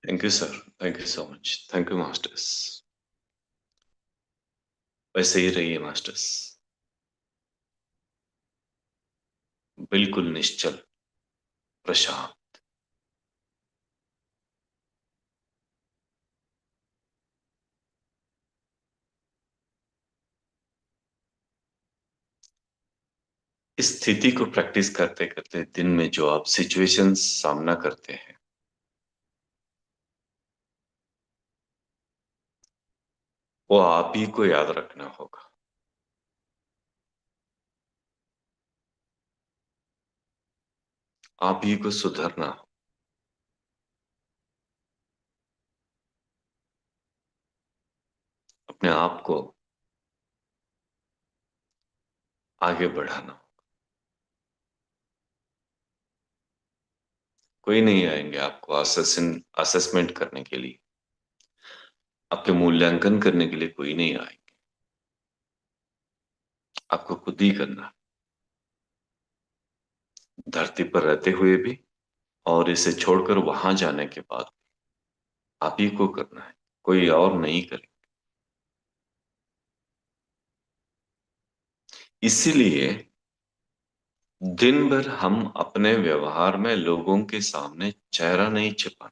Thank you sir. Thank you so much. Thank you masters. वैसे ही रहिए masters. बिल्कुल निश्चल, प्रशांत। इस स्थिति को प्रैक्टिस करते करते दिन में जो आप सिचुएशंस सामना करते हैं, वो आप ही को याद रखना होगा। आप ही को सुधरना हो। अपने आप को आगे बढ़ाना हो। कोई नहीं आएंगे आपको असेसमेंट करने के लिए, आपके मूल्यांकन करने के लिए कोई नहीं आएंगे। आपको खुद ही करना, धरती पर रहते हुए भी और इसे छोड़कर वहां जाने के बाद आप ही को करना है, कोई और नहीं करे। इसीलिए दिन भर हम अपने व्यवहार में लोगों के सामने चेहरा नहीं छिपाना।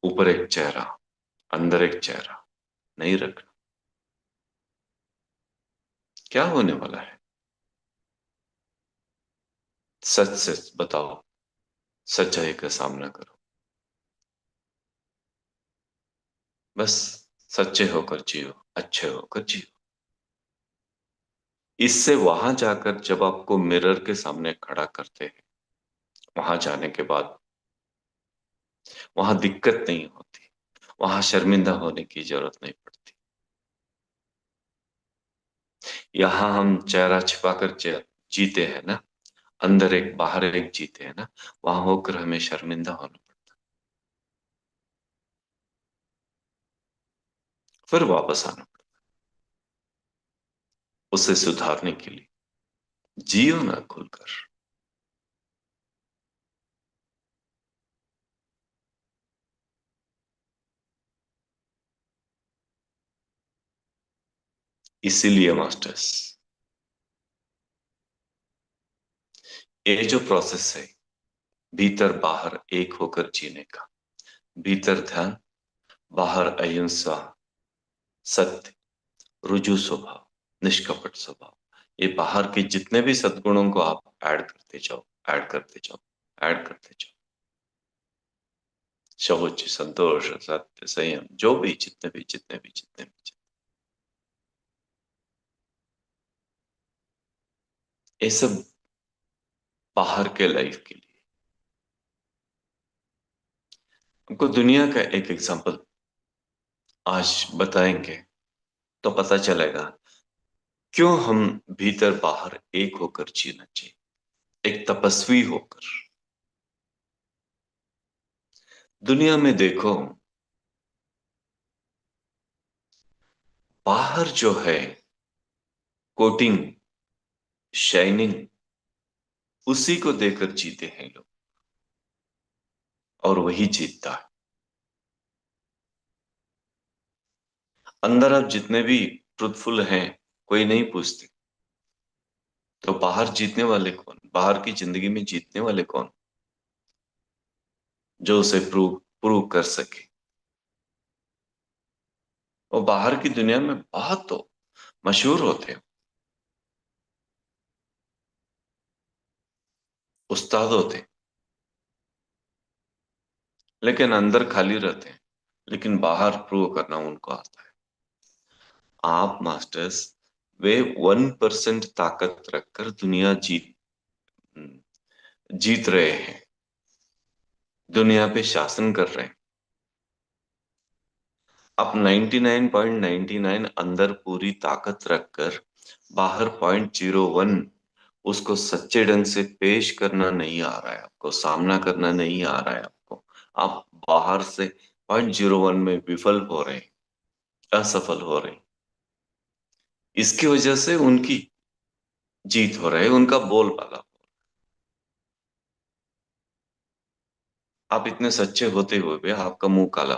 ऊपर एक चेहरा, अंदर एक चेहरा नहीं रखना। क्या होने वाला है? सच सच बताओ, सच्चाई का सामना करो। बस सच्चे होकर जियो, अच्छे होकर जियो। इससे वहां जाकर जब आपको मिरर के सामने खड़ा करते हैं, वहां जाने के बाद वहां दिक्कत नहीं होती, वहां शर्मिंदा होने की जरूरत नहीं पड़ती। यहाँ हम चेहरा छिपाकर जीते हैं ना, अंदर एक बाहर एक जीते हैं ना, वहां होकर हमें शर्मिंदा होना पड़ता, फिर वापस आना पड़ता उसे सुधारने के लिए। जियो ना खुलकर। इसीलिए मास्टर्स, ये जो प्रोसेस है, भीतर बाहर एक होकर जीने का, भीतर ध्यान, बाहर अहिंसा, सत्य, रुजु स्वभाव, निष्कपट स्वभाव, ये बाहर के जितने भी सद्गुणों को आप ऐड करते जाओ, ऐड करते जाओ, ऐड करते जाओ। शौच, संतोष, सत्य, संयम, जो भी जितने भी ये सब बाहर के लाइफ के लिए। हमको दुनिया का एक एग्जांपल आज बताएंगे तो पता चलेगा क्यों हम भीतर बाहर एक होकर जीना चाहिए, एक तपस्वी होकर। दुनिया में देखो, बाहर जो है कोटिंग, शाइनिंग, उसी को देकर जीते हैं लोग, और वही जीतता है। अंदर आप जितने भी ट्रुथफुल हैं, कोई नहीं पूछते, तो बाहर जीतने वाले कौन, बाहर की जिंदगी में जीतने वाले कौन, जो उसे प्रूव प्रूव कर सके। वो बाहर की दुनिया में बहुत तो मशहूर होते हैं, उस्ताद होते हैं, लेकिन अंदर खाली रहते हैं, लेकिन बाहर प्रूव करना उनको आता है। आप मास्टर्स, वे 1% ताकत रखकर दुनिया जीत रहे हैं, दुनिया पे शासन कर रहे हैं। आप 99.99 अंदर पूरी ताकत रखकर बाहर 0.01 उसको सच्चे ढंग से पेश करना नहीं आ रहा है आपको, सामना करना नहीं आ रहा है आपको। आप बाहर से 0.01 में विफल हो रहे हैं, असफल हो रहे हैं। इसकी वजह से उनकी जीत हो रही है, उनका बोलबाला। आप इतने सच्चे होते हुए भी आपका मुंह काला।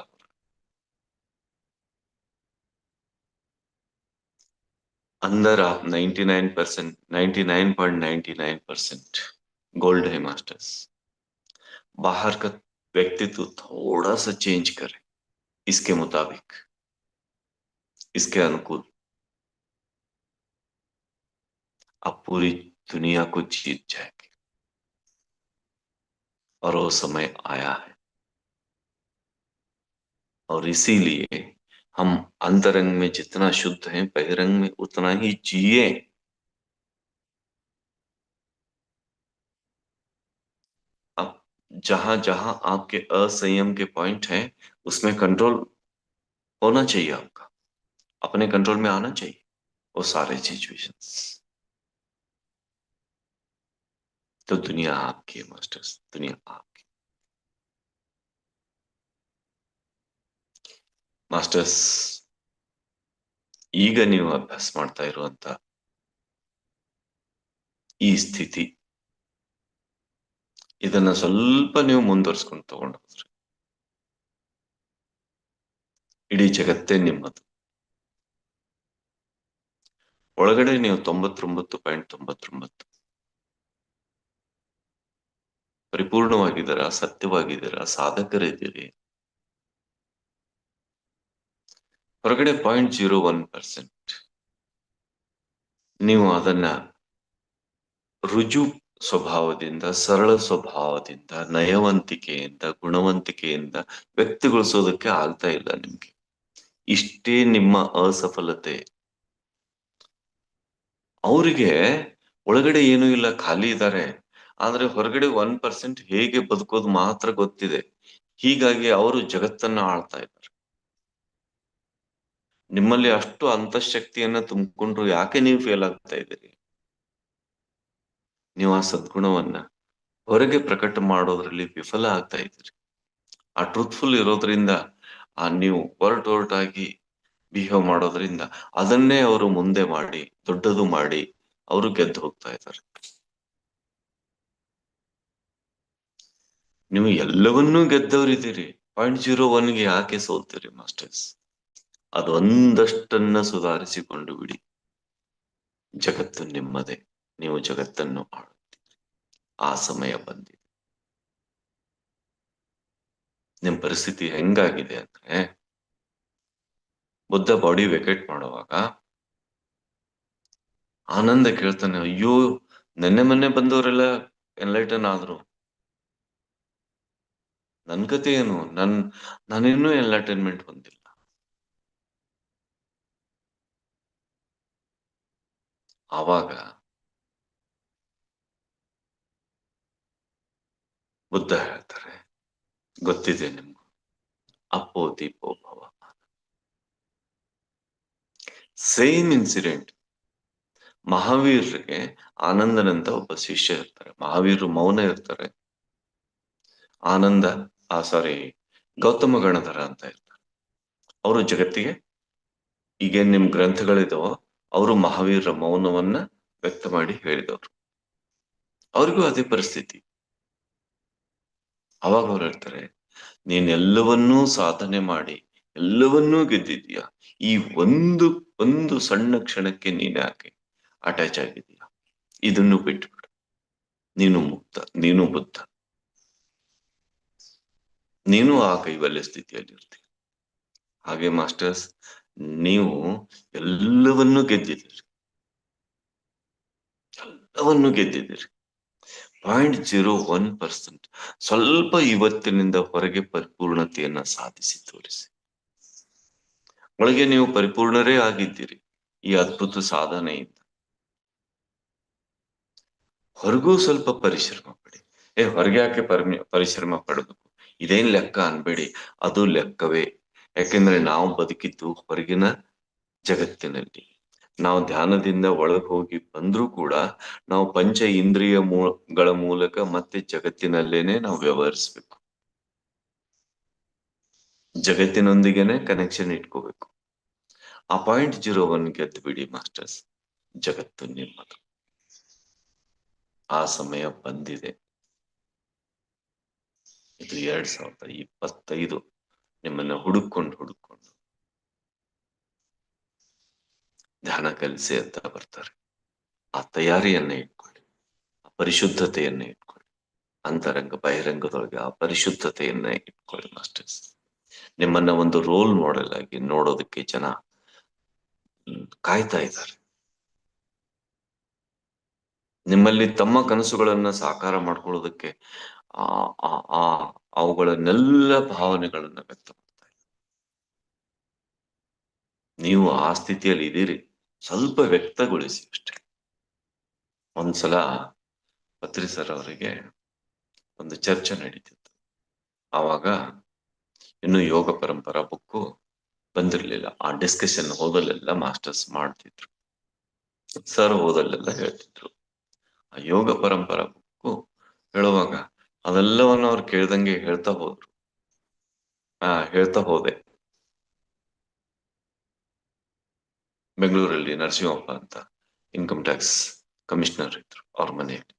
अंदर आप 99%, 99.99% गोल्ड है मास्टर्स। बाहर का व्यक्तित्व थोड़ा सा चेंज करें इसके मुताबिक, इसके अनुकूल, आप पूरी दुनिया को जीत जाएंगे। और वो समय आया है। और इसीलिए हम अंतरंग में जितना शुद्ध हैं बहिरंग में उतना ही जिए। अब जहां जहां आपके असंयम के पॉइंट हैं उसमें कंट्रोल होना चाहिए, आपका अपने कंट्रोल में आना चाहिए वो सारे सिचुएशंस। तो दुनिया आपकी है मास्टर्स, दुनिया आपकी। ಮಾಸ್ಟರ್ಸ್, ಈಗ ನೀವು ಅಭ್ಯಾಸ ಮಾಡ್ತಾ ಇರುವಂತ ಈ ಸ್ಥಿತಿ, ಇದನ್ನ ಸ್ವಲ್ಪ ನೀವು ಮುಂದುವರ್ಸ್ಕೊಂಡು ತಗೊಂಡು ಹೋದ್ರೆ ಇಡೀ ಜಗತ್ತೇ ನಿಮ್ಮದು. ಒಳಗಡೆ ನೀವು 99.99 ಪರಿಪೂರ್ಣವಾಗಿದ್ದೀರಾ, ಸತ್ಯವಾಗಿದ್ದೀರಾ, ಸಾಧಕರಿದ್ದೀರಿ. ಹೊರಗಡೆ 0.01% ನೀವು ಅದನ್ನ ರುಜು ಸ್ವಭಾವದಿಂದ, ಸರಳ ಸ್ವಭಾವದಿಂದ, ನಯವಂತಿಕೆಯಿಂದ, ಗುಣವಂತಿಕೆಯಿಂದ ವ್ಯಕ್ತಗೊಳಿಸೋದಕ್ಕೆ ಆಗ್ತಾ ಇಲ್ಲ ನಿಮ್ಗೆ. ಇಷ್ಟೇ ನಿಮ್ಮ ಅಸಫಲತೆ. ಅವರಿಗೆ ಒಳಗಡೆ ಏನೂ ಇಲ್ಲ, ಖಾಲಿ ಇದ್ದಾರೆ. ಆದ್ರೆ ಹೊರಗಡೆ 1% ಹೇಗೆ ಬದುಕೋದು ಮಾತ್ರ ಗೊತ್ತಿದೆ. ಹೀಗಾಗಿ ಅವರು ಜಗತ್ತನ್ನ ಆಳ್ತಾ ಇದ್ದಾರೆ. ನಿಮ್ಮಲ್ಲಿ ಅಷ್ಟು ಅಂತಃಶಕ್ತಿಯನ್ನ ತುಂಬಿಕೊಂಡ್ರು ಯಾಕೆ ನೀವು ಫೇಲ್ ಆಗ್ತಾ ಇದ್ದೀರಿ? ನೀವು ಆ ಸದ್ಗುಣವನ್ನ ಹೊರಗೆ ಪ್ರಕಟ ಮಾಡೋದ್ರಲ್ಲಿ ವಿಫಲ ಆಗ್ತಾ ಇದ್ದೀರಿ. ಆ ಟ್ರೂತ್ಫುಲ್ ಇರೋದ್ರಿಂದ, ಆ ನೀವು ಹೊರಟಾಗಿ ಬಿಹೇವ್ ಮಾಡೋದ್ರಿಂದ ಅದನ್ನೇ ಅವರು ಮುಂದೆ ಮಾಡಿ ದೊಡ್ಡದು ಮಾಡಿ ಅವರು ಗೆದ್ದು ಹೋಗ್ತಾ ಇದ್ದಾರೆ. ನೀವು ಎಲ್ಲವನ್ನೂ ಗೆದ್ದವರಿದ್ದೀರಿ. 0.01ಗೆ ಯಾಕೆ ಸೋಲ್ತೀರಿ ಮಾಸ್ಟರ್ಸ್? ಅದೊಂದಷ್ಟನ್ನ ಸುಧಾರಿಸಿಕೊಂಡು ಬಿಡಿ. ಜಗತ್ತು ನಿಮ್ಮದೇ, ನೀವು ಜಗತ್ತನ್ನು ಆಳುತ್ತೀರಿ. ಆ ಸಮಯ ಬಂದಿದೆ. ನಿಮ್ ಪರಿಸ್ಥಿತಿ ಹೆಂಗಾಗಿದೆ ಅಂದ್ರೆ, ಬುದ್ಧ ಬಾಡಿ ವೆಕೇಟ್ ಮಾಡುವಾಗ ಆನಂದ ಕೇಳ್ತಾನೆ, ಅಯ್ಯೋ ನೆನ್ನೆ ಮೊನ್ನೆ ಬಂದವರೆಲ್ಲ ಎನ್ಲೈಟನ್ ಆದ್ರು, ನನ್ ಕತೆ ಏನು? ನಾನಿನ್ನೂ ಎನ್ಲೈಟನ್ಮೆಂಟ್ ಹೊಂದಿಲ್ಲ. ಆವಾಗ ಬುದ್ಧ ಹೇಳ್ತಾರೆ, ಗೊತ್ತಿದೆ ನಿಮ್ಗೂ, ಅಪ್ಪೋ ದೀಪೋ ಭವ. Same incident. ಮಹಾವೀರ್ಗೆ ಆನಂದನಂತ ಒಬ್ಬ ಶಿಷ್ಯ ಇರ್ತಾರೆ. ಮಹಾವೀರರು ಮೌನ ಇರ್ತಾರೆ. ಆನಂದ ಸಾರಿ ಗೌತಮ ಗಣಧರ ಅಂತ ಇರ್ತಾರೆ. ಅವರು ಜಗತ್ತಿಗೆ ಈಗೇನ್ ನಿಮ್ ಗ್ರಂಥಗಳಿದಾವೋ ಅವರು ಮಹಾವೀರ ಮೌನವನ್ನ ವ್ಯಕ್ತ ಮಾಡಿ ಹೇಳಿದವರು. ಅವ್ರಿಗೂ ಅದೇ ಪರಿಸ್ಥಿತಿ. ಅವಾಗ ಅವ್ರು ಹೇಳ್ತಾರೆ, ನೀನೆಲ್ಲವನ್ನೂ ಸಾಧನೆ ಮಾಡಿ ಎಲ್ಲವನ್ನೂ ಗೆದ್ದಿದ್ದೀಯ. ಈ ಒಂದು ಒಂದು ಸಣ್ಣ ಕ್ಷಣಕ್ಕೆ ನೀನ್ ಯಾಕೆ ಅಟ್ಯಾಚ್ ಆಗಿದೀಯ? ಇದನ್ನು ಬಿಟ್ಬಿಡು. ನೀನು ಮುಕ್ತ, ನೀನು ಬುದ್ಧ, ನೀನು ಆ ಕೈವಲ್ಯ ಸ್ಥಿತಿಯಲ್ಲಿ ಇರ್ತೀಯ. ಹಾಗೆ ಮಾಸ್ಟರ್ಸ್, ನೀವು ಎಲ್ಲವನ್ನೂ ಗೆದ್ದಿದ್ದೀರಿ, ಎಲ್ಲವನ್ನೂ ಗೆದ್ದಿದ್ದೀರಿ. 0.01% ಸ್ವಲ್ಪ ಇವತ್ತಿನಿಂದ ಹೊರಗೆ ಪರಿಪೂರ್ಣತೆಯನ್ನ ಸಾಧಿಸಿ ತೋರಿಸಿ. ಒಳಗೆ ನೀವು ಪರಿಪೂರ್ಣರೇ ಆಗಿದ್ದೀರಿ ಈ ಅದ್ಭುತ ಸಾಧನೆಯಿಂದ. ಹೊರಗೂ ಸ್ವಲ್ಪ ಪರಿಶ್ರಮ ಪಡಿ. ಹೊರಗೆ ಯಾಕೆ ಪರಿಶ್ರಮ ಪಡಬೇಕು? ಇದೇನ್ ಲೆಕ್ಕ ಅನ್ಬೇಡಿ, ಅದು ಲೆಕ್ಕವೇ. ಯಾಕೆಂದ್ರೆ ನಾವು ಬದುಕಿದ್ದು ಹೊರಗಿನ ಜಗತ್ತಿನಲ್ಲಿ. ನಾವು ಧ್ಯಾನದಿಂದ ಒಳಗೆ ಹೋಗಿ ಬಂದ್ರೂ ಕೂಡ ನಾವು ಪಂಚ ಇಂದ್ರಿಯಗಳ ಮೂಲಕ ಮತ್ತೆ ಜಗತ್ತಿನಲ್ಲೇನೆ ನಾವು ವ್ಯವಹರಿಸ್ಬೇಕು. ಜಗತ್ತಿನೊಂದಿಗೆನೆ ಕನೆಕ್ಷನ್ ಇಟ್ಕೋಬೇಕು. ಆ 0.01 ಗೆದ್ದು ಬಿಡಿ ಮಾಸ್ಟರ್ಸ್, ಜಗತ್ತು ನಿಮ್ಮದು. ಆ ಸಮಯ ಬಂದಿದೆ. ಇದು 2025 ನಿಮ್ಮನ್ನ ಹುಡುಕೊಂಡು ಧ್ಯಾನ ಕಲಿಸಿ ಅಂತ ಬರ್ತಾರೆ. ಆ ತಯಾರಿಯನ್ನ ಇಟ್ಕೊಳ್ಳಿ, ಆ ಪರಿಶುದ್ಧತೆಯನ್ನ ಇಟ್ಕೊಳ್ಳಿ, ಅಂತರಂಗ ಬಹಿರಂಗದೊಳಗೆ ಆ ಪರಿಶುದ್ಧತೆಯನ್ನ ಇಟ್ಕೊಳ್ಳಿ ಮಾಸ್ಟರ್ಸ್. ನಿಮ್ಮನ್ನ ಒಂದು ರೋಲ್ ಮಾಡೆಲ್ ಆಗಿ ನೋಡೋದಕ್ಕೆ ಜನ ಕಾಯ್ತಾ ಇದ್ದಾರೆ. ನಿಮ್ಮಲ್ಲಿ ತಮ್ಮ ಕನಸುಗಳನ್ನ ಸಾಕಾರ ಮಾಡ್ಕೊಳ್ಳೋದಕ್ಕೆ ಆ ಆ ಆ ಅವುಗಳನ್ನೆಲ್ಲ ಭಾವನೆಗಳನ್ನ ವ್ಯಕ್ತ ಮಾಡ್ತಾರೆ. ನೀವು ಆ ಸ್ಥಿತಿಯಲ್ಲಿ ಇದೀರಿ, ಸ್ವಲ್ಪ ವ್ಯಕ್ತಗೊಳಿಸಿ ಅಷ್ಟೇ. ಒಂದ್ಸಲ ಪತ್ರಿ ಸರ್ ಅವರಿಗೆ ಒಂದು ಚರ್ಚೆ ನಡೀತಿತ್ತು. ಆವಾಗ ಇನ್ನು ಯೋಗ ಪರಂಪರಾ ಬುಕ್ಕು ಬಂದಿರ್ಲಿಲ್ಲ. ಆ ಡಿಸ್ಕಷನ್ ಹೋದಲ್ಲೆಲ್ಲ ಮಾಸ್ಟರ್ಸ್ ಮಾಡ್ತಿದ್ರು, ಸರ್ ಹೋದಲ್ಲೆಲ್ಲ ಹೇಳ್ತಿದ್ರು. ಆ ಯೋಗ ಪರಂಪರಾ ಬುಕ್ಕು ಹೇಳುವಾಗ ಅದೆಲ್ಲವನ್ನು ಅವ್ರು ಕೇಳ್ದಂಗೆ ಹೇಳ್ತಾ ಹೋದ್ರು. ಹೇಳ್ತಾ ಹೋದೆ. ಬೆಂಗಳೂರಲ್ಲಿ ನರಸಿಂಹಪ್ಪ ಅಂತ ಇನ್ಕಮ್ ಟ್ಯಾಕ್ಸ್ ಕಮಿಷನರ್ ಇದ್ರು, ಅವ್ರ ಮನೆಯಲ್ಲಿ.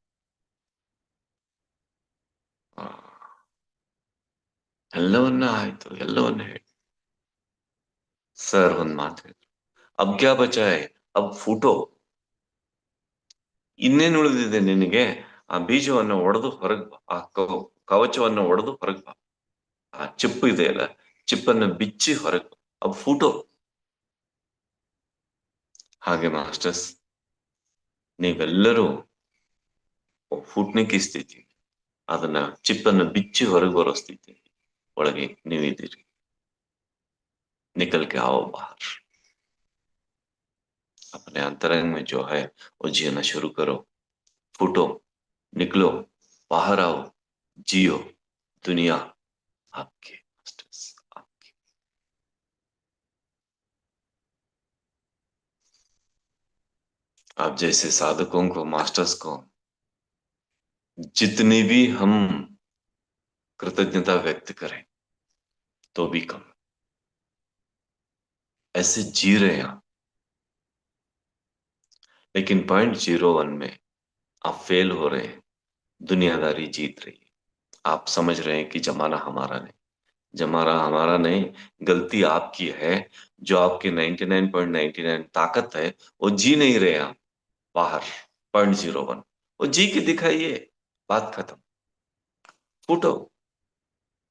ಎಲ್ಲವನ್ನ ಆಯ್ತು, ಎಲ್ಲವನ್ನ ಹೇಳಿ ಸರ್ ಒಂದ್ ಮಾತು ಹೇಳಿದ್ರು, ಅಬ್ ಕ್ಯಾ ಬಚಾಯ್, ಅಬ್ ಫೋಟೋ. ಇನ್ನೇನು ಉಳಿದಿದೆ ನಿನಗೆ? ಆ ಬೀಜವನ್ನು ಒಡೆದು ಹೊರಗ್ ಬಾ, ಆ ಕವಚವನ್ನು ಒಡೆದು ಹೊರಗ್ ಬಾ, ಆ ಚಿಪ್ಪು ಇದೆಯಲ್ಲ, ಚಿಪ್ಪನ್ನು ಬಿಚ್ಚಿ ಹೊರಗ್ ಬಾ, ಅಬ್ ಫೋಟೋ. ಹಾಗೆ ಮಾಸ್ಟರ್ಸ್, ನೀವೆಲ್ಲರೂ ಫುಟ್ನಿಕ್ ಸ್ಥಿತಿ, ಅದನ್ನ ಚಿಪ್ಪನ್ನು ಬಿಚ್ಚಿ ಹೊರಗೆ ಬರೋ ಸ್ಥಿತಿ ಒಳಗೆ ನೀವಿದ್ದೀರಿ. निकल के आओ बाहर, अपने अंतरंग में जो है वो जीना शुरू करो, फूटो, निकलो, बाहर आओ, जियो, दुनिया आपकी, आपकी। आप जैसे साधकों को, मास्टर्स को जितनी भी हम कृतज्ञता व्यक्त करें तो भी कम, ऐसे जी रहे हैं आप। लेकिन 0.01 में आप फेल हो रहे हैं, दुनियादारी जीत रही है। आप समझ रहे हैं कि जमाना हमारा नहीं, जमाना हमारा नहीं, गलती आपकी है। जो आपकी 99.99 ताकत है वो जी नहीं रहे आप बाहर 0.01, वो जी के दिखाइए, बात खत्म, फूटो,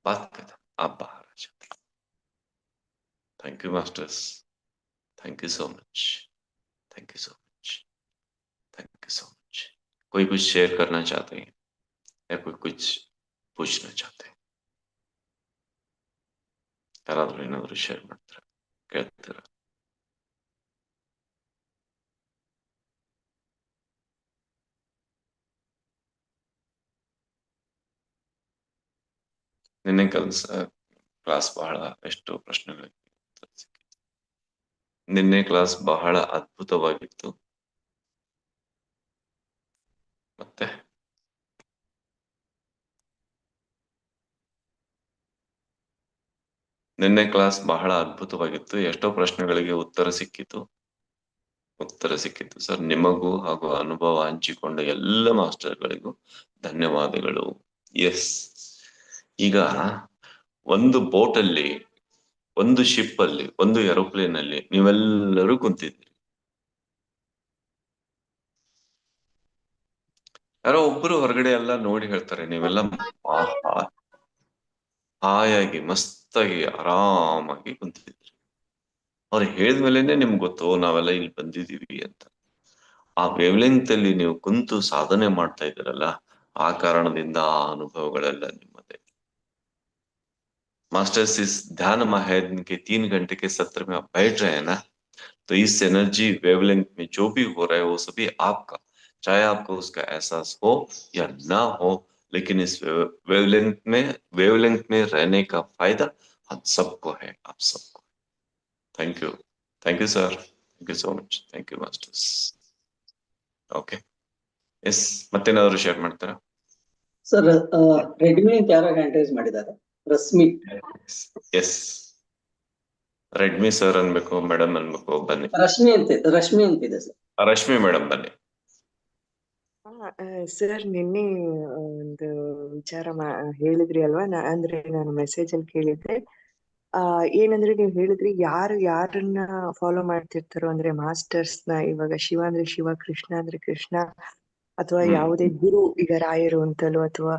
बात खत्म, आप बाहर आ जाओ। Thank you masters, thank you so much, thank you so much, thank you so much. कोई कुछ शेयर करना चाहते हैं या कोई कुछ पूछना चाहते हैं? ಯಾರಾದ್ರೂ ಏನಾದ್ರು ಶೇರ್ ಮಾಡ್ತಾರೆ, ಕೇಳ್ತೀರಾ? ನಿನ್ನೆ ಕ್ಲಾಸ್ ಬಹಳ ಎಷ್ಟು ಪ್ರಶ್ನೆಗಳಿಗೆ ಉತ್ತರ ಸಿಕ್ಕಿತು. ನಿನ್ನೆ ಕ್ಲಾಸ್ ಬಹಳ ಅದ್ಭುತವಾಗಿತ್ತು. ಮತ್ತೆ ನಿನ್ನೆ ಕ್ಲಾಸ್ ಬಹಳ ಅದ್ಭುತವಾಗಿತ್ತು, ಎಷ್ಟೋ ಪ್ರಶ್ನೆಗಳಿಗೆ ಉತ್ತರ ಸಿಕ್ಕಿತು ಸರ್. ನಿಮಗೂ ಹಾಗೂ ಅನುಭವ ಹಂಚಿಕೊಂಡ ಎಲ್ಲ ಮಾಸ್ಟರ್ಗಳಿಗೂ ಧನ್ಯವಾದಗಳು. ಎಸ್, ಈಗ ಒಂದು ಬೋಟ್ ಅಲ್ಲಿ, ಒಂದು ಶಿಪ್ ಅಲ್ಲಿ, ಒಂದು ಏರೋಪ್ಲೇನ್ ಅಲ್ಲಿ ನೀವೆಲ್ಲರೂ ಕುಂತಿದ್ದೀರಿ. ಯಾರೋ ಒಬ್ಬರು ಹೊರಗಡೆ ಎಲ್ಲ ನೋಡಿ ಹೇಳ್ತಾರೆ, ನೀವೆಲ್ಲ ಹಾಯಾಗಿ ಮಸ್ತಾಗಿ ಆರಾಮಾಗಿ ಕುಂತಿದ್ರಿ. ಅವ್ರು ಹೇಳಿದ್ಮೇಲೆನೆ ನಿಮ್ಗೆ ಗೊತ್ತು ನಾವೆಲ್ಲ ಇಲ್ಲಿ ಬಂದಿದೀವಿ ಅಂತ. ಆ ವೇವ್ಲೆಂತ್ ಅಲ್ಲಿ ನೀವು ಕುಂತು ಸಾಧನೆ ಮಾಡ್ತಾ ಇದ್ದೀರಲ್ಲ, ಆ ಕಾರಣದಿಂದ ಆ ಅನುಭವಗಳೆಲ್ಲ ನಿಮ್ಮದೇ. मास्टर्स इस ध्यान महायज्ञ के 3 घंटे के सत्र में आप बैठ रहे हैं ना, तो इस एनर्जी वेवलेंथ में जो भी हो रहा है वो सभी आपका, चाहे आपको उसका एहसास हो या ना हो, लेकिन इस वेवलेंथ में रहने का फायदा हम सबको है, आप सबको। Thank you sir, thank you so much, thank you masters. Okay, yes, ಮತ್ತೇನಾದ್ರು ಶೇರ್ ಮಾಡ್ತಾರಾ ಸರ್? ರೆಡ್ಮಿ ಅಂತ ಯಾರೋ ಹ್ಯಾಂಡ್ ಮಾಡಿದ್ದಾರೆ, ರಶ್ಮಿ. ಎಸ್, ರೆಡ್ಮಿ ಸರ್ ಅನ್ಬೇಕು, ಮೇಡಮ್ ಅನ್ಬೇಕು? ಬನ್ನಿ. ರಶ್ಮಿ ಅಂತಿದೆ ಸರ್. ರಶ್ಮಿ ಮೇಡಮ್ ಬನ್ನಿ. ಸರ್ ನಿನ್ನೆ ಒಂದು ವಿಚಾರ ಹೇಳಿದ್ರಿ ಅಲ್ವಾ, ಅಂದ್ರೆ ನಾನು ಮೆಸೇಜ್ ಅಲ್ಲಿ ಕೇಳಿದ್ದೆ. ಏನಂದ್ರೆ ನೀವು ಹೇಳಿದ್ರಿ ಯಾರು ಯಾರನ್ನ ಫಾಲೋ ಮಾಡ್ತಿರ್ತಾರೋ, ಅಂದ್ರೆ ಮಾಸ್ಟರ್ಸ್ ನ, ಇವಾಗ ಶಿವ ಅಂದ್ರೆ ಶಿವ, ಕೃಷ್ಣ ಅಂದ್ರೆ ಕೃಷ್ಣ, ಅಥವಾ ಯಾವುದೇ ಗುರು, ಈಗ ರಾಯರು ಅಂತಲೋ ಅಥವಾ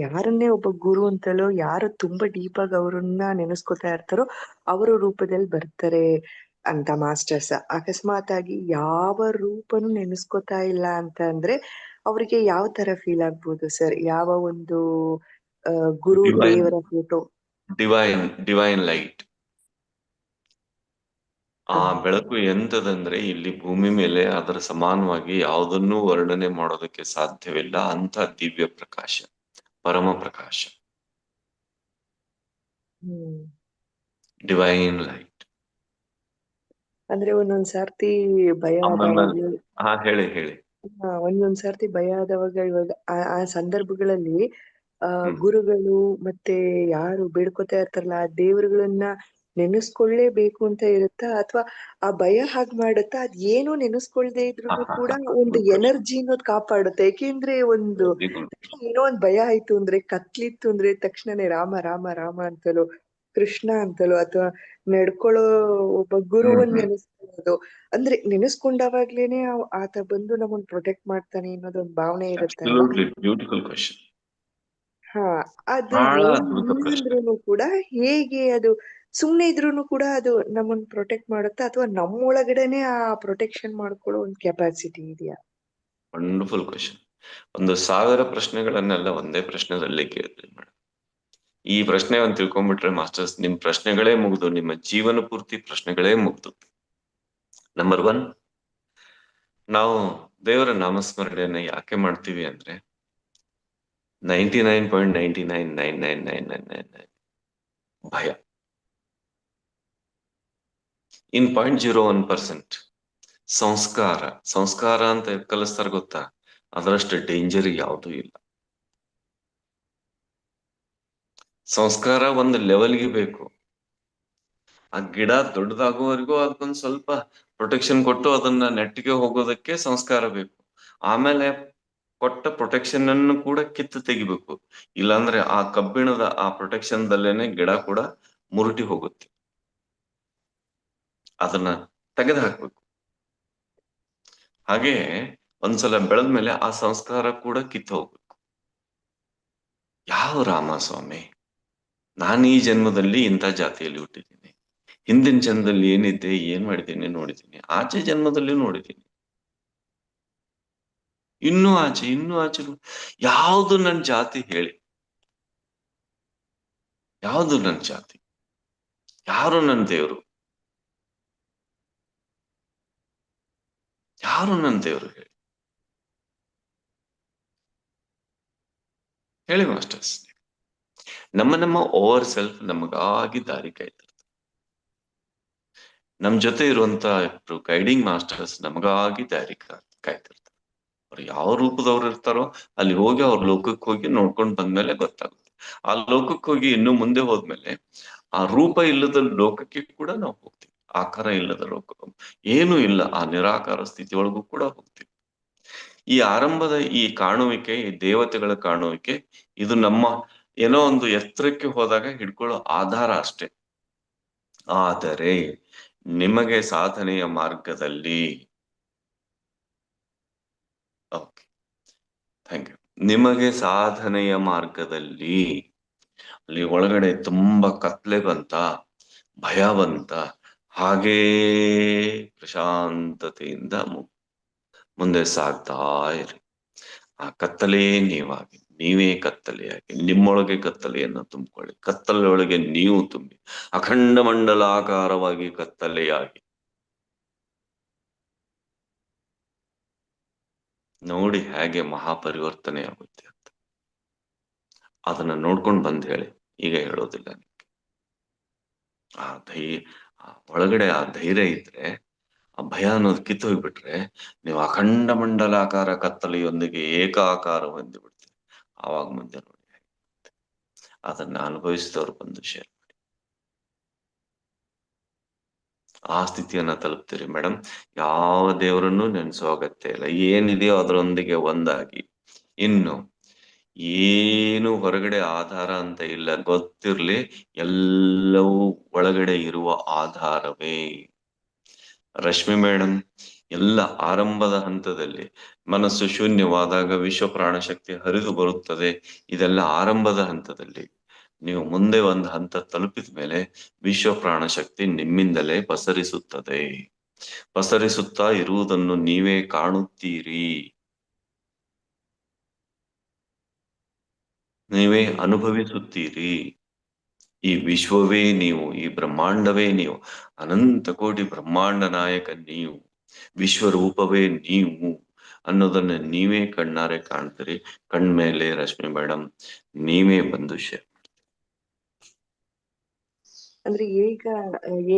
ಯಾರನ್ನೇ ಒಬ್ಬ ಗುರು ಅಂತಲೋ ಯಾರು ತುಂಬಾ ಡೀಪ್ ಆಗಿ ಅವ್ರನ್ನ ನೆನೆಸ್ಕೊತಾ ಇರ್ತಾರೋ ಅವರ ರೂಪದಲ್ಲಿ ಬರ್ತಾರೆ ಅಂತ ಮಾಸ್ಟರ್ಸ್. ಅಕಸ್ಮಾತ್ ಆಗಿ ಯಾವ ರೂಪನು ನೆನೆಸ್ಕೊತಾ ಇಲ್ಲ ಅಂತ ಅಂದ್ರೆ ಅವ್ರಿಗೆ ಯಾವ ತರ ಫೀಲ್ ಆಗ್ಬೋದು ಸರ್? ಯಾವ ಒಂದು ಗುರು ಡಿವೈನ್ ದೇವರ ಫೋಟೋ? Divine light. ಆ ಬೆಳಕು ಎಂತದಂದ್ರೆ ಇಲ್ಲಿ ಭೂಮಿ ಮೇಲೆ ಅದರ ಸಮಾನವಾಗಿ ಯಾವುದನ್ನೂ ವರ್ಣನೆ ಮಾಡೋದಕ್ಕೆ ಸಾಧ್ಯವಿಲ್ಲ ಅಂತ ದಿವ್ಯ ಪ್ರಕಾಶ, ಪರಮ ಪ್ರಕಾಶ, ಡಿವೈನ್ ಲೈಟ್. ಅಂದ್ರೆ ಒಂದೊಂದ್ ಸರ್ತಿ ಭಯ ಆಮೇಲೆ ಆದವಾಗ್ಲೂ, ಹೇಳಿ ಹೇಳಿ. ಒಂದೊಂದ್ ಸರ್ತಿ ಭಯ ಆದವಾಗ, ಇವಾಗ ಆ ಸಂದರ್ಭಗಳಲ್ಲಿ ಹ್ಮ್ ಗುರುಗಳು ಮತ್ತೆ ಯಾರು ಬೇಡ್ಕೊತಾ ಇರ್ತಾರಲ್ಲ ಆ ದೇವರುಗಳನ್ನ ನೆನೆಸ್ಕೊಳ್ಳೇಬೇಕು ಅಂತ ಇರುತ್ತಾ, ಅಥವಾ ಆ ಭಯ ಹಾಗ್ ಮಾಡುತ್ತಾ? ಅದ್ ಏನೋ ನೆನೆಸ್ಕೊಳ್ದೆ ಇದ್ರು ಕೂಡ ಒಂದು ಗುಡ್ ಕ್ವಶನ್, ಎನರ್ಜಿ ಅನ್ನೋದು ಕಾಪಾಡುತ್ತೆ. ಯಾಕೆಂದ್ರೆ ಒಂದು ವೆರಿ ಗುಡ್. ತಕ್ಷಣ ಏನೋ ಒಂದ್ ಭಯ ಆಯ್ತು ಅಂದ್ರೆ, ಕತ್ಲಿತ್ತು ಅಂದ್ರೆ ತಕ್ಷಣನೇ ರಾಮ ರಾಮ ರಾಮ ಅಂತಲೋ, ಕೃಷ್ಣ ಅಂತಲೋ, ಅಥವಾ ನಡ್ಕೊಳ್ಳೋ ಒಬ್ಬ ಗುರುವನ್ನ ನೆನೆಸ್ಕೊಳ್ಳೋದು, ಅಂದ್ರೆ ನೆನೆಸ್ಕೊಂಡಾಗ್ಲೇನೆ ಆತ ಬಂದು ನಮ್ಮನ್ನ ಪ್ರೊಟೆಕ್ಟ್ ಮಾಡ್ತಾನೆ ಅನ್ನೋದೊಂದು ಭಾವನೆ ಇರುತ್ತೆ ಅಲ್ವಾ? Absolutely beautiful question. ಹಾ, ಅದು ಬಹಳ ಅದ್ಭುತ ಪ್ರಶ್ನೆ. ಏನಿದ್ರೂನು ಕೂಡ, ಹೇಗೆ ಅದು ಸುಮ್ನೆ ಇದ್ರೂನು ಕೂಡ ಅದು ನಮ್ಮನ್ನ ಪ್ರೊಟೆಕ್ಟ್ ಮಾಡುತ್ತಾ, ಅಥವಾ ನಮ್ಮೊಳಗಡೆನೆ ಆ ಪ್ರೊಟೆಕ್ಷನ್ ಮಾಡ್ಕೊಳ್ಳೋ ಒಂದು ಕೆಪಾಸಿಟಿ ಇದೆಯಾ? Wonderful question. 1,000 ಪ್ರಶ್ನೆಗಳನ್ನೆಲ್ಲ ಒಂದೇ ಪ್ರಶ್ನೆದಲ್ಲಿ ಕೇಳಿದ್ರಿ ಮೇಡಮ್. ಈ ಪ್ರಶ್ನೆ ಒಂದು ತಿಳ್ಕೊಂಡ್ಬಿಟ್ರೆ ಮಾಸ್ಟರ್ಸ್, ನಿಮ್ ಪ್ರಶ್ನೆಗಳೇ ಮುಗ್ದು, ನಿಮ್ಮ ಜೀವನ ಪೂರ್ತಿ ಪ್ರಶ್ನೆಗಳೇ ಮುಗ್ದು. ನಂಬರ್ 1, ನಾವು ದೇವರ ನಾಮಸ್ಮರಣೆಯನ್ನ ಯಾಕೆ ಮಾಡ್ತೀವಿ ಅಂದ್ರೆ 99.999999 ಭಯ. ಇನ್ 0.01% ಸಂಸ್ಕಾರ. ಸಂಸ್ಕಾರ ಅಂತ ಕಲಿಸ್ತಾರ ಗೊತ್ತಾ? ಅದರಷ್ಟು ಡೇಂಜರ್ ಯಾವುದೂ ಇಲ್ಲ. ಸಂಸ್ಕಾರ ಒಂದು ಲೆವೆಲ್ಗೆ ಬೇಕು. ಆ ಗಿಡ ದೊಡ್ಡದಾಗುವವರೆಗೂ ಅದಕ್ಕೊಂದು ಸ್ವಲ್ಪ ಪ್ರೊಟೆಕ್ಷನ್ ಕೊಟ್ಟು ಅದನ್ನ ನೆಟ್ಟಿಗೆ ಹೋಗೋದಕ್ಕೆ ಸಂಸ್ಕಾರ ಬೇಕು. ಆಮೇಲೆ ಕೊಟ್ಟ ಪ್ರೊಟೆಕ್ಷನ್ ಅನ್ನು ಕೂಡ ಕಿತ್ತು ತೆಗಿಬೇಕು. ಇಲ್ಲಾಂದ್ರೆ ಆ ಕಬ್ಬಿಣದ ಆ ಪ್ರೊಟೆಕ್ಷನ್ ದಲ್ಲೇನೆ ಗಿಡ ಕೂಡ ಮುರುಟಿ ಹೋಗುತ್ತೆ. ಅದನ್ನ ತೆಗೆದು ಹಾಕ್ಬೇಕು. ಹಾಗೆ ಒಂದ್ಸಲ ಬೆಳೆದ್ಮೇಲೆ ಆ ಸಂಸ್ಕಾರ ಕೂಡ ಕಿತ್ತು ಹೋಗ್ಬೇಕು. ಯಾವ ರಾಮಸ್ವಾಮಿ, ನಾನು ಈ ಜನ್ಮದಲ್ಲಿ ಇಂಥ ಜಾತಿಯಲ್ಲಿ ಹುಟ್ಟಿದ್ದೀನಿ, ಹಿಂದಿನ ಜನ್ಮದಲ್ಲಿ ಏನಿದ್ದೆ, ಏನ್ ಮಾಡಿದ್ದೀನಿ ನೋಡಿದ್ದೀನಿ, ಆಚೆ ಜನ್ಮದಲ್ಲಿ ನೋಡಿದ್ದೀನಿ, ಇನ್ನೂ ಆಚೆ ಯಾವುದು ನನ್ನ ಜಾತಿ ಹೇಳಿ? ಯಾವುದು ನನ್ನ ಜಾತಿ? ಯಾರು ನನ್ನ ದೇವರು? ಯಾರು ನನ್ನ ದೇವರು ಹೇಳಿ? ಹೇಳಿ ಮಾಸ್ಟರ್ಸ್. ನಮ್ಮ ಓವರ್ ಸೆಲ್ಫ್ ನಮಗಾಗಿ ದಾರಿ ಕಾಯ್ತಿರ್ತಾರೆ. ನಮ್ ಜೊತೆ ಇರುವಂತ ಗೈಡಿಂಗ್ ಮಾಸ್ಟರ್ಸ್ ನಮಗಾಗಿ ದಾರಿ ಕಾಯ್ತಿರ್ತಾರೆ. ಅವ್ರು ಯಾವ ರೂಪದವ್ರು ಇರ್ತಾರೋ ಅಲ್ಲಿ ಹೋಗಿ ಅವ್ರ ಲೋಕಕ್ಕೆ ಹೋಗಿ ನೋಡ್ಕೊಂಡ್ ಬಂದ್ಮೇಲೆ ಗೊತ್ತಾಗುತ್ತೆ. ಆ ಲೋಕಕ್ಕೆ ಹೋಗಿ ಇನ್ನು ಮುಂದೆ ಹೋದ್ಮೇಲೆ ಆ ರೂಪ ಇಲ್ಲದ ಲೋಕಕ್ಕೆ ಕೂಡ ನಾವು ಹೋಗ್ತೀವಿ. ಆಕಾರ ಇಲ್ಲದ ಲೋಕ, ಏನು ಇಲ್ಲ, ಆ ನಿರಾಕಾರ ಸ್ಥಿತಿಯೊಳಗೂ ಕೂಡ ಹೋಗ್ತೀವಿ. ಈ ಆರಂಭದ ಈ ಕಾಣುವಿಕೆ, ಈ ದೇವತೆಗಳ ಕಾಣುವಿಕೆ, ಇದು ನಮ್ಮ ಏನೋ ಒಂದು ಎತ್ತರಕ್ಕೆ ಹೋದಾಗ ಹಿಡ್ಕೊಳ್ಳೋ ಆಧಾರ ಅಷ್ಟೇ. ಆದರೆ ನಿಮಗೆ ಸಾಧನೆಯ ಮಾರ್ಗದಲ್ಲಿ, ಓಕೆ, ಥ್ಯಾಂಕ್ ಯು, ನಿಮಗೆ ಸಾಧನೆಯ ಮಾರ್ಗದಲ್ಲಿ ಅಲ್ಲಿ ಒಳಗಡೆ ತುಂಬಾ ಕತ್ಲೆ ಬಂತ, ಭಯ ಬಂತ, ಹಾಗೇ ಪ್ರಶಾಂತತೆಯಿಂದ ಮುಂದೆ ಸಾಗ್ತಾ ಇರಿ. ಆ ಕತ್ತಲೇ ನೀವಾಗಿ, ನೀವೇ ಕತ್ತಲೆಯಾಗಿ, ನಿಮ್ಮೊಳಗೆ ಕತ್ತಲೆಯನ್ನು ತುಂಬಿಕೊಳ್ಳಿ. ಕತ್ತಲೆಯೊಳಗೆ ನೀವು ತುಂಬಿ ಅಖಂಡ ಮಂಡಲಾಕಾರವಾಗಿ ಕತ್ತಲೆಯಾಗಿ ನೋಡಿ ಹೇಗೆ ಮಹಾಪರಿವರ್ತನೆ ಆಗುತ್ತೆ ಅಂತ. ಅದನ್ನ ನೋಡ್ಕೊಂಡು ಬಂದ್ ಹೇಳಿ, ಈಗ ಹೇಳೋದಿಲ್ಲ. ಆ ಒಳಗಡೆ ಆ ಧೈರ್ಯ ಇದ್ರೆ, ಆ ಭಯ ಅನ್ನೋದು ಕಿತ್ತು ಹೋಗ್ಬಿಟ್ರೆ, ನೀವು ಅಖಂಡ ಮಂಡಲಾಕಾರ ಕತ್ತಲೆಯೊಂದಿಗೆ ಏಕಾಕಾರ ಹೊಂದಿ ಬಿಡ್ತೀರಿ. ಆವಾಗ ಮುಂದೆ ನೋಡಿ, ಅದನ್ನ ಅನುಭವಿಸಿದವ್ರು ಬಂದು ಶೇರ್ ಮಾಡಿ. ಆ ಸ್ಥಿತಿಯನ್ನ ತಲುಪ್ತೀರಿ ಮೇಡಮ್. ಯಾವ ದೇವರನ್ನು ನೆನೆಸೋ ಅಗತ್ಯ ಇಲ್ಲ, ಏನಿದೆಯೋ ಅದರೊಂದಿಗೆ ಒಂದಾಗಿ. ಇನ್ನು ಏನು ಹೊರಗಡೆ ಆಧಾರ ಅಂತ ಇಲ್ಲ, ಗೊತ್ತಿರ್ಲಿ ಎಲ್ಲವೂ ಒಳಗಡೆ ಇರುವ ಆಧಾರವೇ. ರಶ್ಮಿ ಮೇಡಮ್, ಎಲ್ಲ ಆರಂಭದ ಹಂತದಲ್ಲಿ ಮನಸ್ಸು ಶೂನ್ಯವಾದಾಗ ವಿಶ್ವ ಪ್ರಾಣಶಕ್ತಿ ಹರಿದು ಬರುತ್ತದೆ. ಇದೆಲ್ಲ ಆರಂಭದ ಹಂತದಲ್ಲಿ. ನೀವು ಮುಂದೆ ಒಂದು ಹಂತ ತಲುಪಿದ ಮೇಲೆ ವಿಶ್ವ ಪ್ರಾಣಶಕ್ತಿ ನಿಮ್ಮಿಂದಲೇ ಪಸರಿಸುತ್ತದೆ. ಪಸರಿಸುತ್ತಾ ಇರುವುದನ್ನು ನೀವೇ ಕಾಣುತ್ತೀರಿ, ನೀವೇ ಅನುಭವಿಸುತ್ತೀರಿ. ಈ ವಿಶ್ವವೇ ನೀವು, ಈ ಬ್ರಹ್ಮಾಂಡವೇ ನೀವು, ಅನಂತ ಕೋಟಿ ಬ್ರಹ್ಮಾಂಡ ನಾಯಕ ನೀವು, ವಿಶ್ವರೂಪವೇ ನೀವು ಅನ್ನೋದನ್ನ ನೀವೇ ಕಣ್ಣಾರೆ ಕಾಣ್ತೀರಿ. ಕಣ್ಮೇಲೆ ರಶ್ಮಿ ಮೇಡಮ್ ನೀವೇ ಬಂದು ಅಂದ್ರೆ ಈಗ